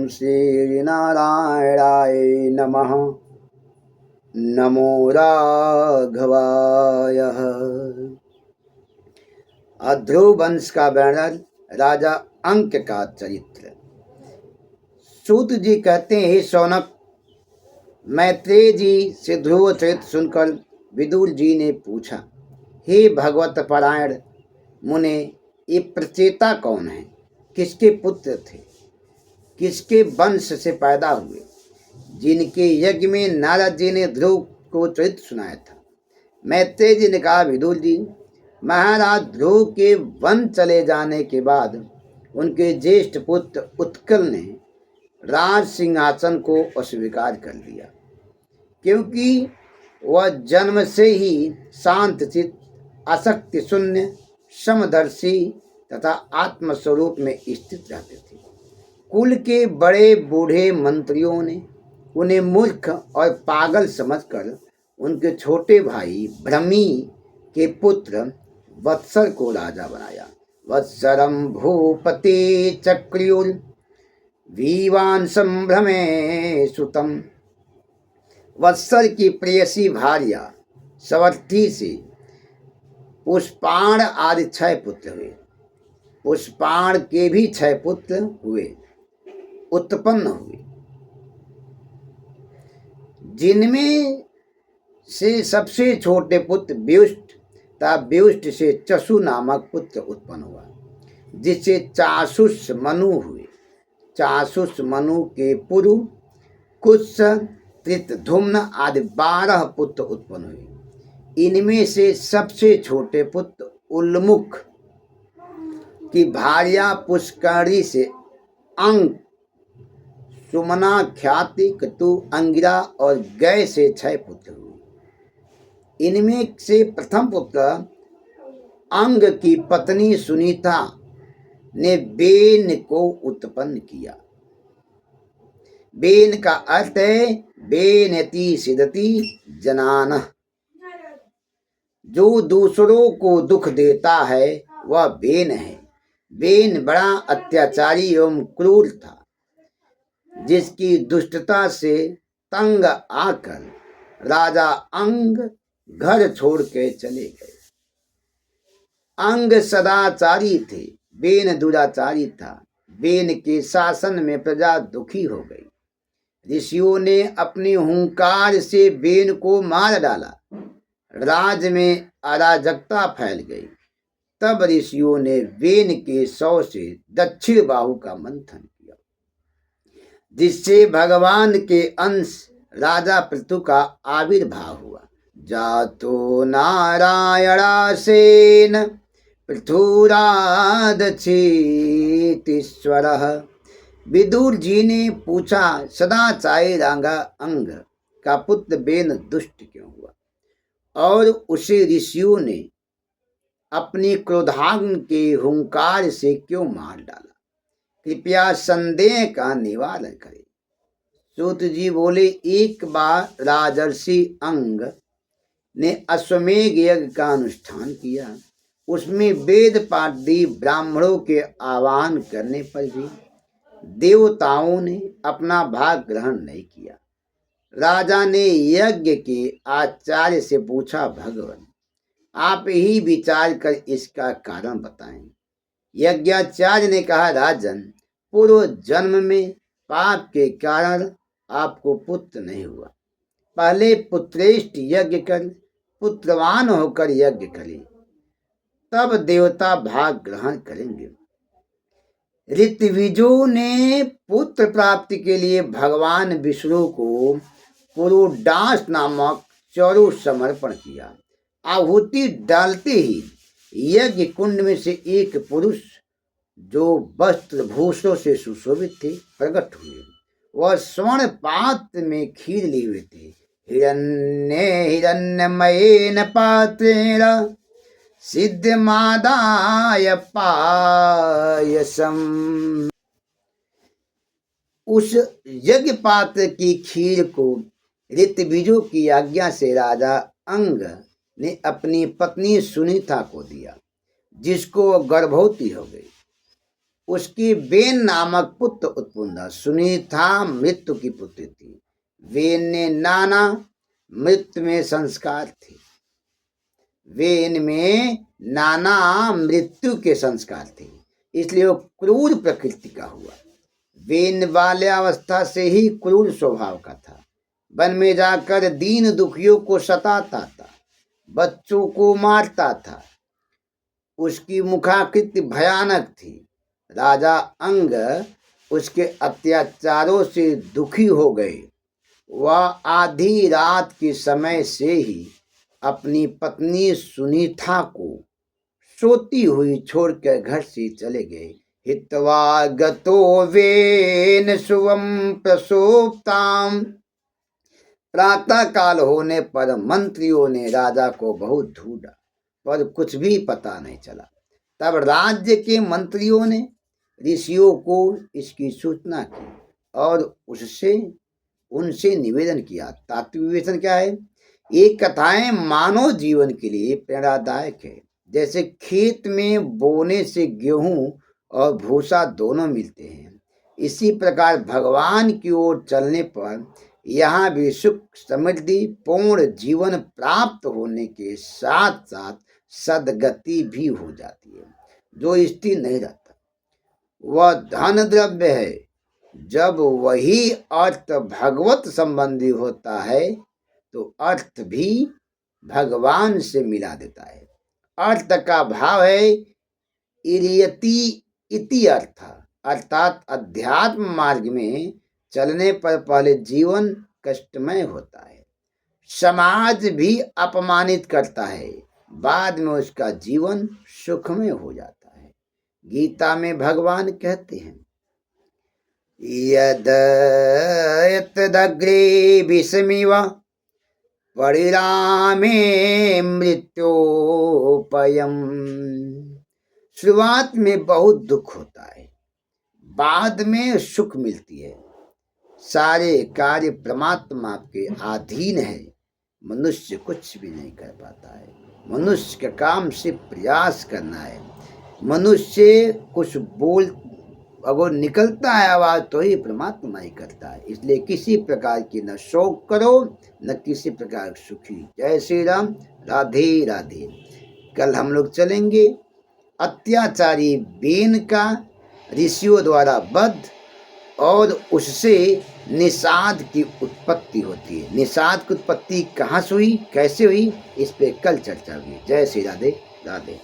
ओम श्री नारायणाय नमः। नमो राघवाय। ध्रुव वंश का वर्णन, राजा अंक का चरित्र। सूत जी कहते हैं, हे शौनक, मैत्रेय जी से ध्रुव चरित्र सुनकर विदुर जी ने पूछा, हे भगवत परायण मुने, ये प्रचेता कौन है? किसके पुत्र थे? किसके वंश से पैदा हुए? जिनके यज्ञ में नारद जी ने ध्रुव को चरित्र सुनाया था। मैत्रेय जी ने कहा, विदुर जी, महाराज ध्रुव के वन चले जाने के बाद उनके ज्येष्ठ पुत्र उत्कल ने राज सिंहासन को अस्वीकार कर दिया, क्योंकि वह जन्म से ही शांतचित्त, आसक्ति शून्य, समदर्शी तथा आत्मस्वरूप में स्थित रहते थे। कुल के बड़े बूढ़े मंत्रियों ने उन्हें मूर्ख और पागल समझकर उनके छोटे भाई भ्रमी के पुत्र वत्सर को राजा बनाया। वत्सरम भूपति चक्रुल वीवान संभ्रमे सुतम। वत्सर की प्रेयसी भार्या सवर्ती से पुष्पाण आदि 6 पुत्र हुए। पुष्पाण के भी 6 पुत्र हुए, उत्पन्न हुए, जिनमें से सबसे छोटे पुत्र व्युष्ट तथा व्युष्ट से चसु नामक पुत्र उत्पन्न हुआ, जिससे चासुष मनु हुए। चासुष मनु के पुरु, कुत्स, धृतधुम्न आदि 12 पुत्र उत्पन्न हुए। इनमें से सबसे छोटे पुत्र उल्मुख की भार्या पुष्करी से अंग, सुमना, ख्याति, कतु, अंगिरा और गय से 6 पुत्र हुए। इनमें से प्रथम पुत्र अंग की पत्नी सुनीता ने बेन को उत्पन्न किया। बेन का अर्थ है बेनति सिद्धति जनान, जो दूसरों को दुख देता है वह बेन है। बेन बड़ा अत्याचारी एवं क्रूर था, जिसकी दुष्टता से तंग आकर राजा अंग घर छोड़ के चले गए। अंग सदाचारी थे, बेन दुराचारी था। बेन के शासन में प्रजा दुखी हो गई। ऋषियों ने अपने हुंकार से बेन को मार डाला। राज में अराजकता फैल गई। तब ऋषियों ने बेन के 100 से दक्षिण बाहु का मंथन किया, जिससे भगवान के अंश राजा पृथु का आविर्भाव हुआ। जातो नारायणासेन पृथुरादक्षितीश्वरः। विदुर जी ने पूछा, सदाचारी राजा अंग का पुत्र बेन दुष्ट क्यों हुआ और उसे ऋषियों ने अपनी क्रोधाग्नि के हुंकार से क्यों मार डाला? कृपया संदेह का निवारण करें। सूत जी बोले, एक बार राजर्षि अंग ने अश्वमेघ यज्ञ का अनुष्ठान किया। उसमें वेद पाठी ब्राह्मणों के आह्वान करने पर भी देवताओं ने अपना भाग ग्रहण नहीं किया। राजा ने यज्ञ के आचार्य से पूछा, भगवान आप ही विचार कर इसका कारण बताएं। यज्ञाचार्य ने कहा, राजन, पूर्व जन्म में पाप के कारण आपको पुत्र नहीं हुआ। पहले पुत्रेष्ट यज्ञ कर पुत्रवान होकर यज्ञ करें, तब देवता भाग ग्रहण करेंगे। ऋत्विजों ने पुत्र प्राप्ति के लिए भगवान विष्णु को पुरोडास नामक चरु समर्पण किया। आहुति डालते ही यज्ञ कुंड में से एक पुरुष, जो वस्त्र भूषों से सुशोभित थे, प्रकट हुए। वह स्वर्ण पात्र में खीर लिए हुए थे। हिरण्यमयेन पात्रेण सिद्धमादाय पायसम। उस यज्ञ पात्र की खीर को ऋत्विजों की आज्ञा से राजा अंग ने अपनी पत्नी सुनीता को दिया, जिसको गर्भवती हो गई। उसकी बेन नामक पुत्र उत्पन्न हुआ। सुनीता मृत्यु की पुत्री थी। वेन ने नाना मृत्यु में संस्कार थे। वेन में नाना मृत्यु के संस्कार थे, इसलिए वो क्रूर प्रकृति का हुआ। वेन बाल्यावस्था से ही क्रूर स्वभाव का था। वन में जाकर दीन दुखियों को सताता था, बच्चों को मारता था। उसकी मुखाकृति भयानक थी। राजा अंग उसके अत्याचारों से दुखी हो गए। वह आधी रात के समय से ही अपनी पत्नी सुनीता को सोती हुई छोड़कर घर से चले गए। हित्वा गतो वेन शुभम प्रसोप्ताम। प्रातः काल होने पर मंत्रियों ने राजा को बहुत ढूंढा, पर कुछ भी पता नहीं चला। तब राज्य के मंत्रियों ने ऋषियों को इसकी सूचना की और उनसे निवेदन किया। तात्विक विवेचन क्या है? ये कथाएं मानव जीवन के लिए प्रेरणादायक है। जैसे खेत में बोने से गेहूं और भूसा दोनों मिलते हैं, इसी प्रकार भगवान की ओर चलने पर यहाँ भी सुख समृद्धि पूर्ण जीवन प्राप्त होने के साथ साथ सदगति भी हो जाती है। जो स्थिर नहीं रहता वह धन द्रव्य है। जब वही अर्थ भगवत संबंधी होता है तो अर्थ भी भगवान से मिला देता है। अर्थ का भाव है इरियति इति अर्थ, अर्थात अध्यात्म मार्ग में चलने पर पहले जीवन कष्टमय होता है, समाज भी अपमानित करता है, बाद में उसका जीवन सुखमय हो जाता है। गीता में भगवान कहते हैं, यद यतदग्रे विषमिव परिणामे मृत्योपयम्। शुरुआत में बहुत दुख होता है, बाद में सुख मिलती है। सारे कार्य परमात्मा के अधीन है। मनुष्य कुछ भी नहीं कर पाता है। मनुष्य का काम सिर्फ प्रयास करना है। मनुष्य कुछ बोल अगर निकलता है आवाज तो ही परमात्मा ही करता है। इसलिए किसी प्रकार की न शोक करो न किसी प्रकार सुखी। जय श्री राम। राधे राधे। कल हम लोग चलेंगे अत्याचारी बेन का ऋषियों द्वारा वध और उससे निषाद की उत्पत्ति होती है। निषाद की उत्पत्ति कहाँ से हुई, कैसे हुई, इस पे कल चर्चा हुई। जय श्री राधे राधे।